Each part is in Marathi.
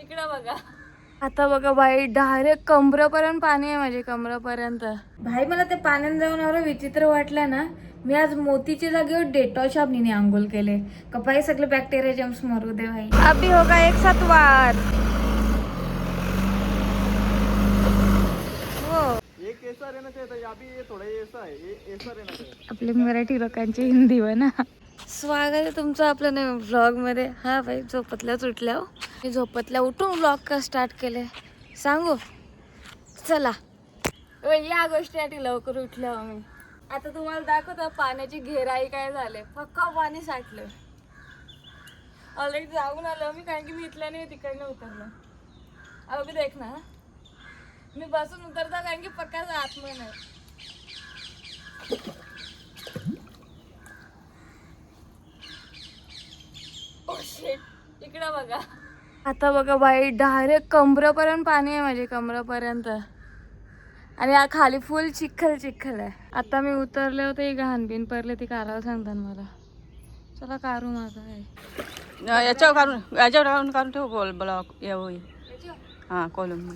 इकडे बघा आता बघा बाई, डायरेक्ट कमरेपर्यंत पाणी आहे, माझे कमरेपर्यंत. भाई मला ते पाण्यात जाऊन एवढं विचित्र वाटलं ना. मी आज मोतीच्या जागेवर डेटॉल साबणीने आंघोळ केले. कपाई सगळे बॅक्टेरिया जम्स मरू दे भाई. अभी होगा एक साथ वार. एक ऐसा रहना चाहिए था, अभी ये थोड़ा ऐसा है, ये ऐसा रहना चाहिए. आपले मराठी लोकांची हिंदी व ना. स्वागत आहे तुमचं आपल्या नवीन व्लॉग मध्ये. हा भाई झोपतल्याच उठल्या हो. मी झोपतल्या उठून व्लॉग का स्टार्ट केले सांगू. चला या गोष्टीसाठी लवकर उठल्या हो मी. आता तुम्हाला दाखवतो पाण्याची घेराई काय झाले. पक्का पाणी साठलं. ऑलरेडी जाऊन आलो मी, कारण की मी इथल्या नाही तिकडनं उतरलो. अभी देख ना, मी बसून उतरता कारण की पक्काच आतमध्ये नाही. इकडं बघा आता बघा बाई, डायरेक्ट कमरेपर्यंत पाणी आहे, माझे कमरेपर्यंत. आणि हा खाली फुल चिखल चिखल आहे. आता मी उतरले होते, घाण बिन पडले ती काढायला सांगतात मला. चला काढू माझा आहे याच्यावर काढून ठेव बोल ब्लॉक यावं. हा कॉलम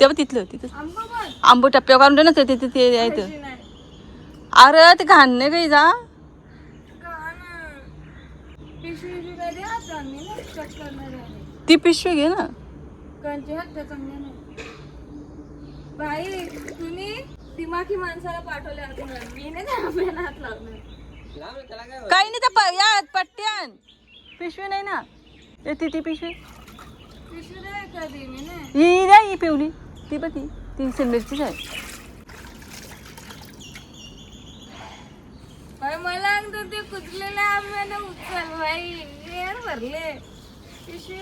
तेव्हा तिथलं आंबो टप्प्या काढून ठेव ना. ते यायचं. अरे ते घाण नाही काही जा. ती पिशवी घे ना. भाई तुम्ही दिमागी माणसाला पाठवले, मी नाही हात लावलं. काही नाही त्या या पट्ट्यान पिशवी नाही ना. ती पिशवी कधी मी नाही. ही नाही, ही पिवली ती बघ, ती सिमेंटचीच आहे. मला अंतर ते कुचलेल्या आंब्याने उचल भाई, एअर भरले पिशवी.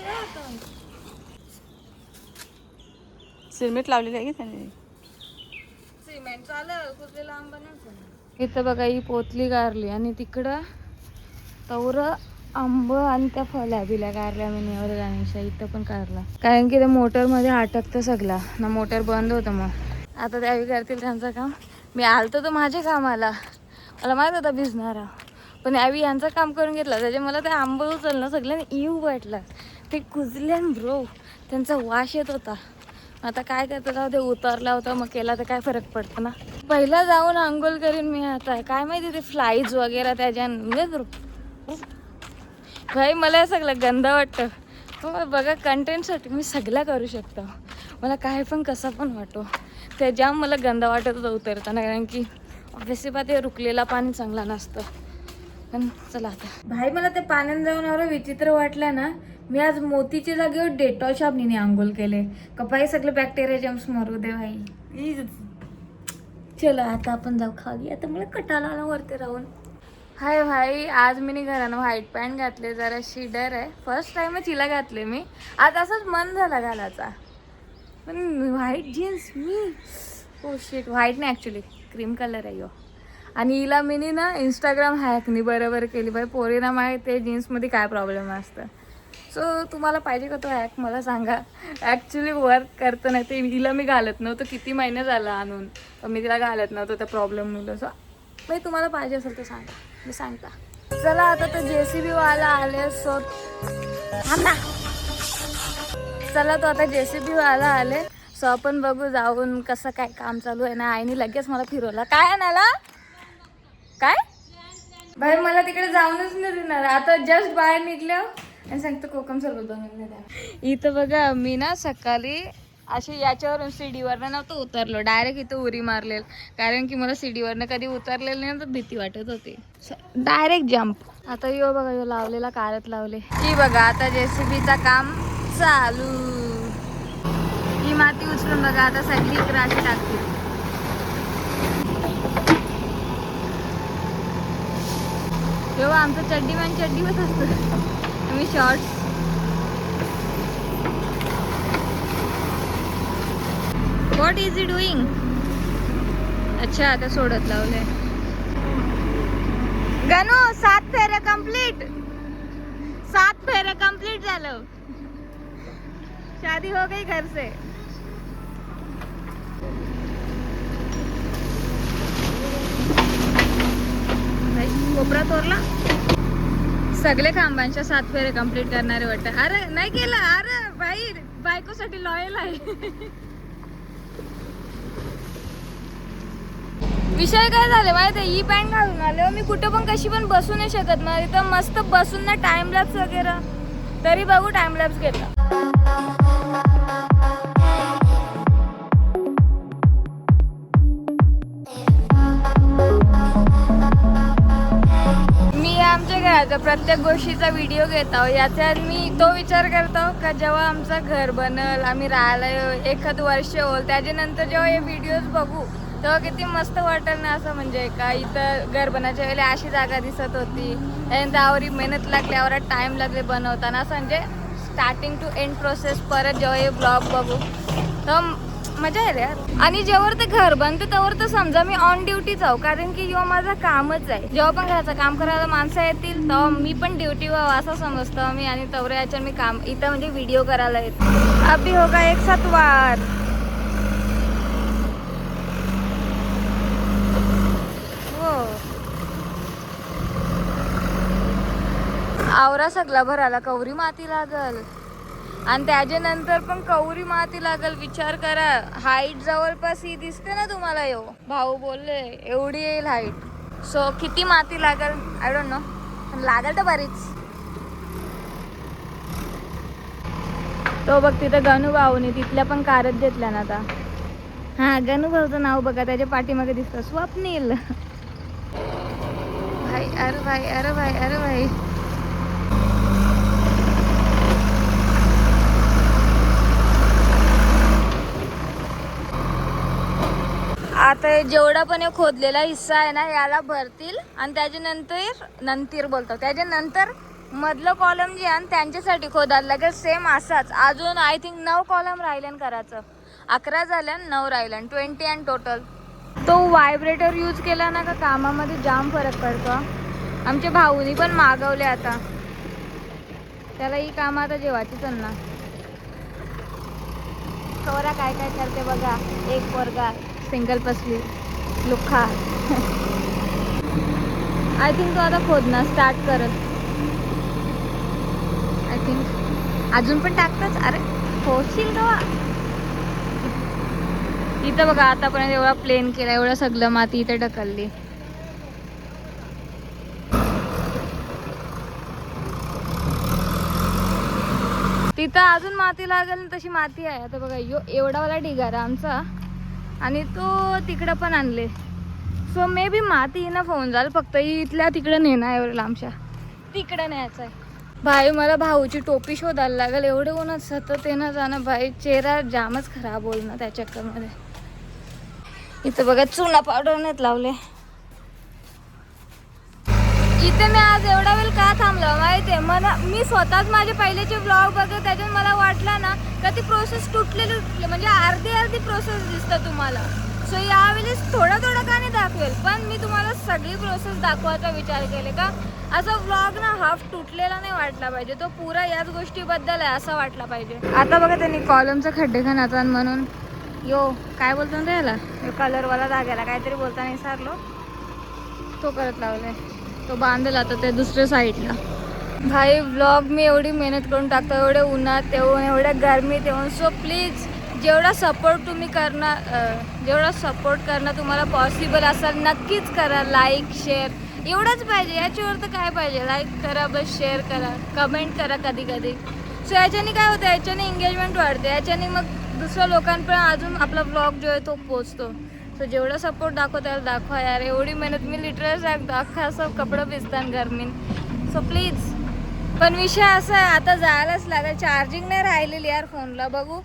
सिमेंट लावलेली आहे की त्याने. सिमेंट चालू, कुचलेला आंबा नाही. इथं बघा ही पोतली गारली आणि तिकडं तवर आंब आणि त्या फळ्या बिल्या कारल्या मी निवड गाणीशा. इथं पण कारला, कारण की ते मोटरमध्ये अटकतं सगळा ना. मोटर बंद होतं. मग आता त्यावेळी करतील त्यांचं काम. मी आलतो तर माझ्या कामाला, मला माहीत होता भिजणारा, पण यावी यांचं काम करून घेतलं. त्याच्या मला ते आंब उचलणं सगळ्यांनी इव वाटलं. ते कुजल्यान ब्रो, त्यांचा वास येत होता. आता काय करतं जाऊ ते, उतरला होता मग केला तर काय फरक पडतो ना. पहिला जाऊन आंघोळ करीन मी. आता काय माहिती ते फ्लाईज वगैरे त्याच्यान भाई मला हे सगळं गंद वाटतं. मग बघा कंटेंटसाठी मी सगळं करू शकतो. मला काय पण कसं पण वाटो, ते जाम मला गंद वाटत होतं उतरताना, कारण की ऑब्व्हियसली बा ते रुकलेला पाणी चांगला नसतं. पण चला आता भाई मला ते पाण्यात जाऊन एवढं विचित्र वाटलं ना. मी आज मोतीच्या जागेवर डेटॉल साबणीने आंघोळ केले. कपाई सगळे बॅक्टेरिया जम्स मरू दे भाई. चला आता आपण जाऊ खाली. आता मला कटाला आला वरती राहून. हाय भाई, आज मी घरानं व्हाईट पॅन्ट घातले, जरा शिडर आहे. फर्स्ट टाइमच हिला घातले मी. आज असंच मन झाला घालायचा, पण व्हाईट जीन्स मी ओ शिट. व्हाईट नाही ॲक्च्युली, क्रीम कलर आहे यो. आणि हिला मी ना इंस्टाग्राम हॅकनी बरोबर केली भाई. पोरीना माहीत आहे जीन्समध्ये काय प्रॉब्लेम असतं. सो तुम्हाला पाहिजे का तो हॅक मला सांगा. ॲक्च्युली वर्क करतं नाही ते. हिला मी घालत नव्हतं, किती महिने झाला आणून, पण मी तिला घालत नव्हतं त्या प्रॉब्लेममुळे. सो भाई तुम्हाला पाहिजे असेल तर सांगा, मी सांगता. चला आता तो JCB वाला आले. सो थांबा. चला तो आता JCB वाला आले. सो आपण बघू जाऊन कसं काय काम चालू आहे ना. आईने लगेच मला फिरवला. काय आणायला काय भाई, मला तिकडे जाऊनच नाही देणार. आता जस्ट बाहेर निघल्या आणि सांगतो कोकम सरबत बनवून द्या. इथं बघा मी ना सकाळी अशी याच्यावरून सीडीवरनं नव्हतं उतरलो, डायरेक्ट इथं उरी मारलेलं, कारण की मला सीडीवरनं कधी उतरलेलं नाही तर भीती वाटत होती. Direct jump. आता यो बघा यो लावलेला कारत लावले की बघा. आता JCBचा काम चालू. ही माती उचलून बघा आता सगळी इकडे अशी टाकतील. तेव्हा आमचं चड्डीमान चड्डीवच असतं, मी shorts. What is he doing. अच्छा आता सोडत लावले. गणू 7 फेऱ्या कंप्लीट. 7 फेऱ्या कंप्लीट झालं. शादी हो गई घर से. कोपरा तोरला. सगळे खांबांच्या 7 फेरे कंप्लीट करणारे वाटतं. अरे नाही केलं. अरे बाई बायकोसाठी लॉयल आहे. विषय काय झाले माहिती आहे, ही पॅन्ट घालून आले मी कुठं पण कशी पण बसू नाही शकत. मला इथं मस्त बसून ना टाइम लॅप्स वगैरे, तरी बघू टाइम लॅप्स घेतला. आमच्या घराच्या प्रत्येक गोष्टीचा व्हिडिओ घेत आहोत. याच्यात मी तो विचार करतो का जेव्हा आमचं घर बनल, आम्ही राहायला एखाद वर्ष होईल, त्याच्यानंतर जेव्हा हे व्हिडिओज बघू तेव्हा किती मस्त वाटेल ना. असं म्हणजे का इथं घर बनायच्या वेळेला अशी जागा दिसत होती, त्यानंतर आवरी मेहनत लागली, आवरा टाइम लागले बनवताना. असं म्हणजे स्टार्टिंग टू एंड प्रोसेस परत जेव्हा हे ब्लॉग बघू तर मजा येईल यार. आणि जेव्हा ते घर बनते तेव्हा तर समजा मी ऑन ड्युटी जाऊ, कारण की जेव्हा माझं कामच आहे. जेव्हा पण घराचं काम करायला माणसं येतील तेव्हा मी पण ड्युटी व्हावं असं समजतं मी. आणि तेवढं याच्यात मी काम इथं म्हणजे व्हिडिओ करायला येते. अभी होगा एक साथ वार. हो आवरा सगळा भराला कवरी माती लागल आणि त्याच्यानंतर पण कवरी माती लागल. विचार करा, हाईट जवळपास ही दिसते ना तुम्हाला. भाऊ बोलले एवढी येईल हाईट. सो किती माती लागल आय डोंट नो, पण लागल तर बरीच. तो बघ तिथं गणू भाऊनी तिथल्या पण कारच घेतल्या ना आता. हा गणू भाऊचं नाव बघा त्याच्या पाठीमागे दिसतं स्वप्नील. भाई अरे भाई अरे भाई अरे भाई. आता जेवढा पण खोदलेला हिस्सा आहे ना याला भरतील आणि त्याच्यानंतर बोलतो त्याच्यानंतर मधलं कॉलम जे आहे त्यांच्यासाठी खोदायला लागेल सेम असाच. अजून आय थिंक 9 कॉलम राहिले करायचं. 11 झाल्या 9 राहिल्या 20 अँड टोटल. तो व्हायब्रेटर यूज केला ना का कामामध्ये जाम फरक पडतो. आमच्या भाऊनी पण मागवले आता, त्याला ही कामं आता जेवायचीच ना. थोडा काय काय करते बघा. एक पोरगा सिंगल पसली लुखा. आय थिंक तो आता खोदणं स्टार्ट करत. आय थिंक अजून पण टाकतच. अरे होशील का. इथं बघा आतापर्यंत एवढा प्लेन केला, एवढं सगळं माती इथे ढकलली. तिथं अजून माती लागेल तशी माती आहे. आता बघा एवढा वाला ढिगारा आमचा आणि तो तिकडं पण आणले. सो मे बी माती इनफ होऊन जाईल. फक्त इथल्या तिकडं नेणं आहे, लांबच्या तिकडं न्यायचं आहे. भाई मला भाऊची टोपी शोधायला लागेल. एवढे उन्हात सतत येणं जाणं भाई, चेहरा जामच खराब होईल ना त्या चक्करमध्ये. इथं बघा चुना पावडर नाहीत लावले. इथे मी आज एवढा वेळ का थांबलो माहितीये मला. मी स्वतःच माझे पहिलेचे ब्लॉग बघत त्याच्यात मला वाटलं ना का ती प्रोसेस तुटलेली म्हणजे अर्धी प्रोसेस दिसतं तुम्हाला. सो यावेळेस थोडं का नाही दाखवेल, पण मी तुम्हाला सगळी प्रोसेस दाखवायचा विचार केले का असा व्लॉग ना हाफ तुटलेला नाही वाटला पाहिजे. तो पुरा याच गोष्टीबद्दल आहे असं वाटला पाहिजे. आता बघा त्यांनी कॉलमचा खड्डे खाण्याचा म्हणून काय बोलतो ना याला, कलरवाला धाग्याला काहीतरी बोलताना विसरलो, तो करत लावलाय. तो बांधला आता त्या दुसऱ्या साईडला. भाई व्लॉग मी एवढी मेहनत करून टाकतो, एवढे उन्हात येऊन एवढ्या गरमीत येऊन. सो प्लीज जेवढा सपोर्ट तुम्ही करणार, जेवढा सपोर्ट करणं तुम्हाला पॉसिबल असेल नक्कीच करा. लाईक शेअर एवढंच पाहिजे. याच्यावर तर काय पाहिजे, लाईक करा बस, शेअर करा, कमेंट करा कधी कधी. सो याच्याने काय होतं, याच्याने एंगेजमेंट वाढते, याच्याने मग दुसऱ्या लोकांपर्यंत अजून आपला ब्लॉग जो आहे तो पोचतो. सो जेवढा सपोर्ट दाखवता याला दाखवा यार. एवढी मेहनत मी लिटरली सांगतो, अख्खा असं कपडं भिजतात गरमीन. So please. पण विषय असा आहे आता जायलाच लागेल. चार्जिंग नाही राहिलेली यार फोनला. बघू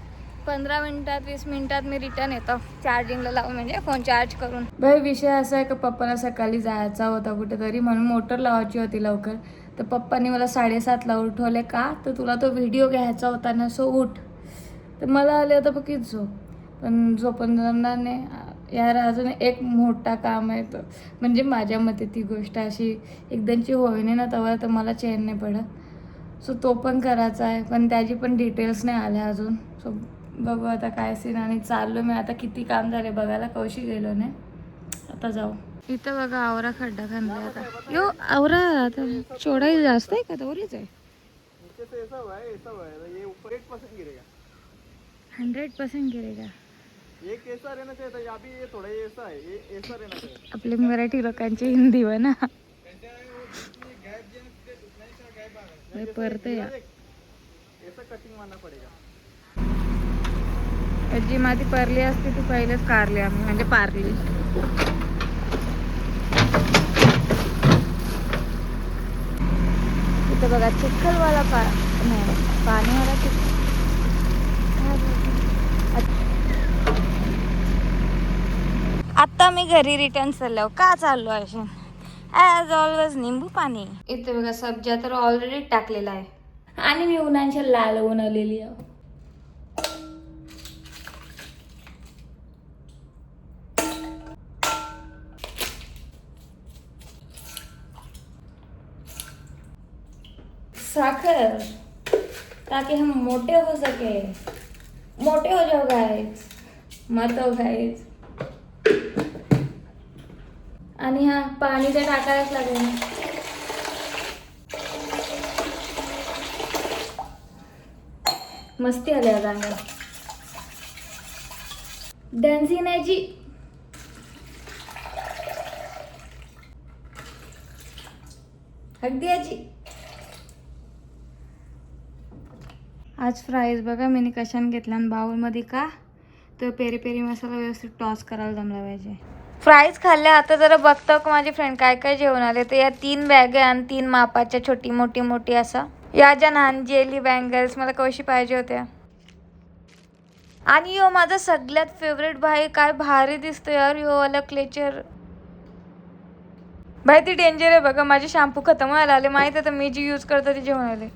15 मिनिटात 20 मिनिटात मी रिटर्न येतो चार्जिंगला लावून, म्हणजे फोन चार्ज करून. भाई विषय असा आहे का पप्पाला सकाळी जायचा होता कुठेतरी, म्हणून मोटर लावायची होती लवकर. तर पप्पांनी मला 7:30ला उठवले. का तर तुला तो व्हिडिओ घ्यायचा होता ना, सो उठ. तर मला आले होतं बघ झोप, पण झोपून जमणार नाही यार. अजून एक मोठा काम आहे तो, म्हणजे माझ्या मते ती गोष्ट अशी एकदमची होईने ना तेव्हा तर मला चैन नाही पडत. सो तो पण करायचा आहे, पण त्याची पण डिटेल्स नाही आल्या अजून. सो बघू आता काय सीन. आणि चाललो मी आता. किती काम झाले बघायला, कौशी गेलो नाही. आता जाऊ. इथं बघा आवरा खड्डा खांदलाय आता. आवरा आता चौडाई जास्त आहे का तेवढीच आहे. नीचे से ऐसा हुआ है, ये ऊपर 1% गिरेगा. 100% गिरेगा. ये कैसा रहना चाहिए था, या भी ये थोड़ा ऐसा है, ये ऐसा रहना चाहिए. आपले मराठी लोकांची हिंदी म्हणा. परत या ऐसा कटिंग मारना पड़ेगा. जी माती परली असती ती पहिलेच कारली आम्ही, म्हणजे पारली. इथं बघा चिखलवाला नाही, पाणीवाला चिखल. आता मी घरी रिटर्न चाललो. का चाललो अशी? ॲज ऑलवेज निंबू पाणी. इथे बघा सब्जा तर ऑलरेडी टाकलेला आहे आणि मी उन्हाच्या लाल बनवलेली आहे. साखर ताकि हम मोटे हो सके. मोटे हो जाओ गाइस, मत हो गाइस. आणि हा पाणी तर टाकायलाच लागेल ना. मस्ती आली आज अंगात. डान्सिंग आजी. अगदी आजी. आज फ्राईज बघा मी कशाने घेतला आणि बाउलमध्ये का तर पेरी पेरी मसाला व्यवस्थित टॉस करायला जमला पाहिजे. फ्राईज खाल्ले. आता जरा बघतो का माझे फ्रेंड काय काय जेवण आले. तर या 3 बॅग आहे आणि 3 मापाच्या छोटी मोठी असं. या ज्या लहान जेली बँगल्स मला कशी पाहिजे होत्या. आणि यो माझा सगळ्यात फेवरेट भाई, काय भारी दिसतो यार यो वाला क्लेचर. भाई ती डेंजर आहे बघा. माझे शॅम्पू खतम व्हायला आले माहिती आहे. तर मी जी यूज करतो ते जेवण आले.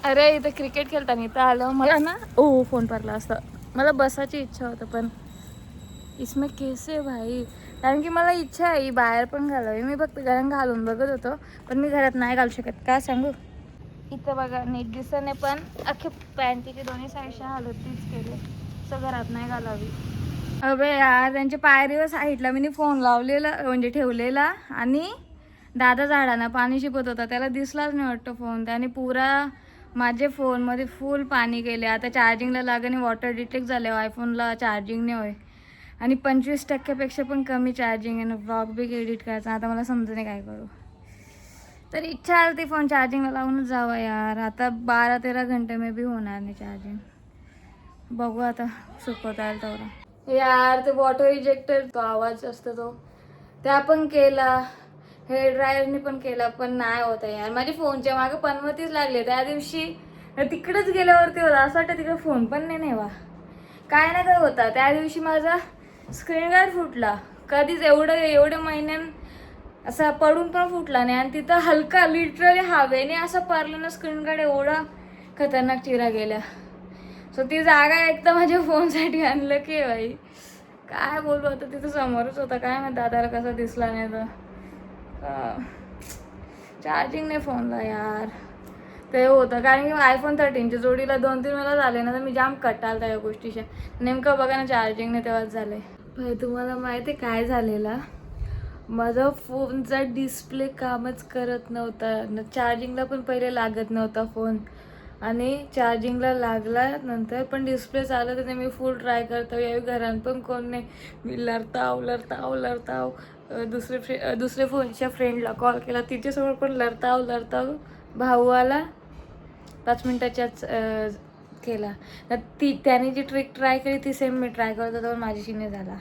अरे इथं क्रिकेट खेळताना इथं आलं मला ना. फोन पडला असता. मला बसायची इच्छा होतं पण इसमें कैसे भाई. कारण की मला इच्छा आहे बाहेर पण घालावी. मी फक्त घरात घालून बघत होतो पण मी घरात नाही घालू शकत. का सांगू. इथं बघा नीट दिसने पण अख्खे पॅन्टीचे दोन्ही साईडच्या हालतीच केले. असं घरात नाही घालावी. अबे यार त्यांच्या पायरीवर साईडला मी फोन लावलेला म्हणजे ठेवलेला आणि दादा झाडांना पाणी शिपत होता. त्याला दिसलाच नाही वाटतं फोन. त्याने पुरा माझे फोनमध्ये फुल पाणी गेले. आता चार्जिंगला लागणे वॉटर डिटेक्ट झाले. आयफोनला चार्जिंग नाही होय आणि 25% पण कमी चार्जिंग आहे ना. व्लॉग बी एडिट करायचा. आता मला समजून नाही काय करू. तर इच्छा आली ती फोन चार्जिंगला लावूनच जावं यार. आता 12-13 घंटे मे बी होणार नाही चार्जिंग. बघू आता सुकवता येईल तेवढा. यार ते वॉटर इजेक्टर तो आवाज असतो तो त्या पण केला. हेअर ड्रायरने पण केला पण नाही होत यार. माझ्या फोनच्या मागे पनवतीच लागले. त्या दिवशी तिकडेच गेल्यावरती होता असं वाटतं तिकडे फोन पण नाही नेवा. काय ना काय होता. त्या दिवशी माझा स्क्रीन गार्ड फुटला. कधीच एवढे महिन्यान असा पडून पण फुटला नाही. आणि तिथं हलका लिटरली हवेने असं पारलं ना स्क्रीन गार्ड. एवढा खतरनाक चिरा गेल्या. सो ती जागा एकदम माझ्या फोनसाठी आणलं की बाई काय बोलू. आता तिथं समोरच होता. काय माहिती दादाला कसा दिसला नाही तर. चार्जिंग नाही फोनला यार. ते होतं कारण की आयफोन 13च्या जोडीला 2-3 वेळा झाले ना तर मी जाम कटालता या गोष्टीच्या. नेमकं बघा ना चार्जिंग नाही तेव्हाच झाले. भाई तुम्हाला माहिती आहे काय झालेला. माझा फोनचा डिस्प्ले कामच करत नव्हता. चार्जिंगला पण पहिले लागत नव्हता फोन आणि चार्जिंगला लागला नंतर पण डिस्प्ले चालत होते. मी फुल ट्राय करतो यावेळी घरात पण कोण नाही. मी लढताव दुसरे फोनच्या फ्रेंडला कॉल केला. तिच्यासमोर पण लढताव भाऊ आला 5 मिनिटाच्याच केला. तर त्याने जी ट्रिक ट्राय केली ती सेम मी ट्राय करत होतो पण माझ्याशी नाही झाला.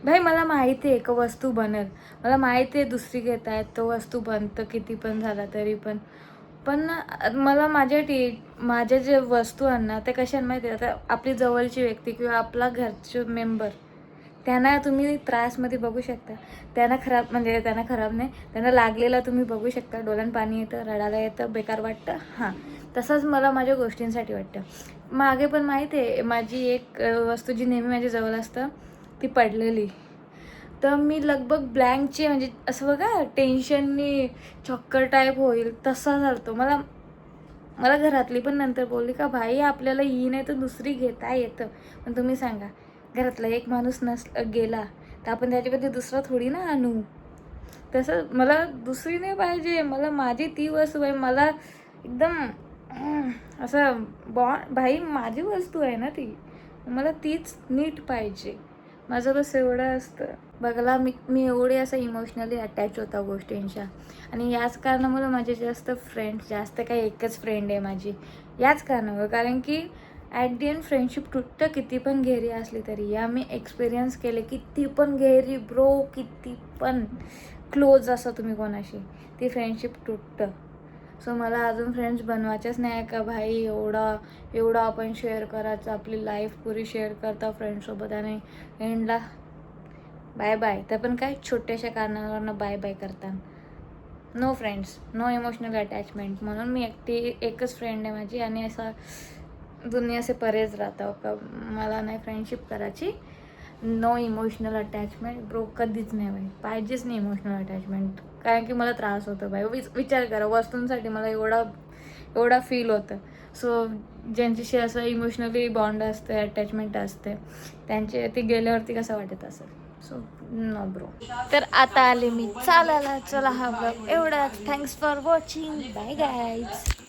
भाई मला माहिती आहे एक वस्तू बनेल. मला माहिती आहे दुसरी घेत आहेत तो वस्तू बनतं किती पण झाला तरी पण मला माझ्या जे वस्तू आहे ना ते कशाने माहिती आहे. आता आपली जवळची व्यक्ती किंवा आपला घरचे मेंबर त्यांना तुम्ही त्रासमध्ये बघू शकता. त्यांना खराब नाही त्यांना लागलेला तुम्ही बघू शकता. डोळ्यात पाणी येतं, रडायला येतं, बेकार वाटतं. हां तसंच मला माझ्या गोष्टींसाठी वाटतं. मागे पण माहिती आहे माझी एक वस्तू जी नेहमी माझ्या जवळ असतं ती पडलेली. तर मी लगभग ब्लँकची म्हणजे असं बघा टेन्शननी चक्कर टाईप होईल तसा झालतो. मला घरातली पण नंतर बोलली का भाई आपल्याला ही नाही तर दुसरी घेता येतं. पण तुम्ही सांगा घरातला एक माणूस गेला तर आपण त्याच्यामध्ये दुसरा थोडी ना आणू. तसं मला दुसरी नाही पाहिजे, मला माझी ती वस्तू आहे. मला एकदम असं भाई माझी वस्तू आहे ना ती, मला तीच नीट पाहिजे. माझं बस एवढं असतं. बघायला मी एवढे असं इमोशनली अटॅच होता गोष्टींच्या. आणि याच कारणामुळे माझे जास्त काही एकच फ्रेंड आहे माझी, याच कारणामुळे. कारण की ॲट दी एंड फ्रेंडशिप तुटतं, किती पण गहरी असली तरी. या मी एक्सपिरियन्स केले. किती पण गहरी ब्रो, किती पण क्लोज असं तुम्ही कोणाशी, ती फ्रेंडशिप तुटतं. सो मला अजून फ्रेंड्स बनवायच्याच नाही का भाई. एवढं आपण शेअर करायचं, आपली लाईफ पुरी शेअर करता फ्रेंडसोबत, आणि एंडला बाय बाय. तर पण काय छोट्याशा कारणावरनं बाय बाय करता. No friends, no emotional attachment. म्हणून मी एकच फ्रेंड आहे माझी. आणि असं दुनिया से परेच राहता का, मला नाही फ्रेंडशिप करायची. नो इमोशनल अटॅचमेंट ब्रो, कधीच नाही बाई, पाहिजेच नाही इमोशनल अटॅचमेंट. कारण की मला त्रास होतो बाई. विचार करा, वस्तूंसाठी मला एवढा फील होतं. सो ज्यांच्याशी असं इमोशनली बॉन्ड असते, अटॅचमेंट असते, त्यांचे ती गेल्यावरती कसं वाटत असेल. So no bro. तर आता आले मी चालायला. चला हा ब्लॉग एवढाच. Thanks for watching. Bye guys.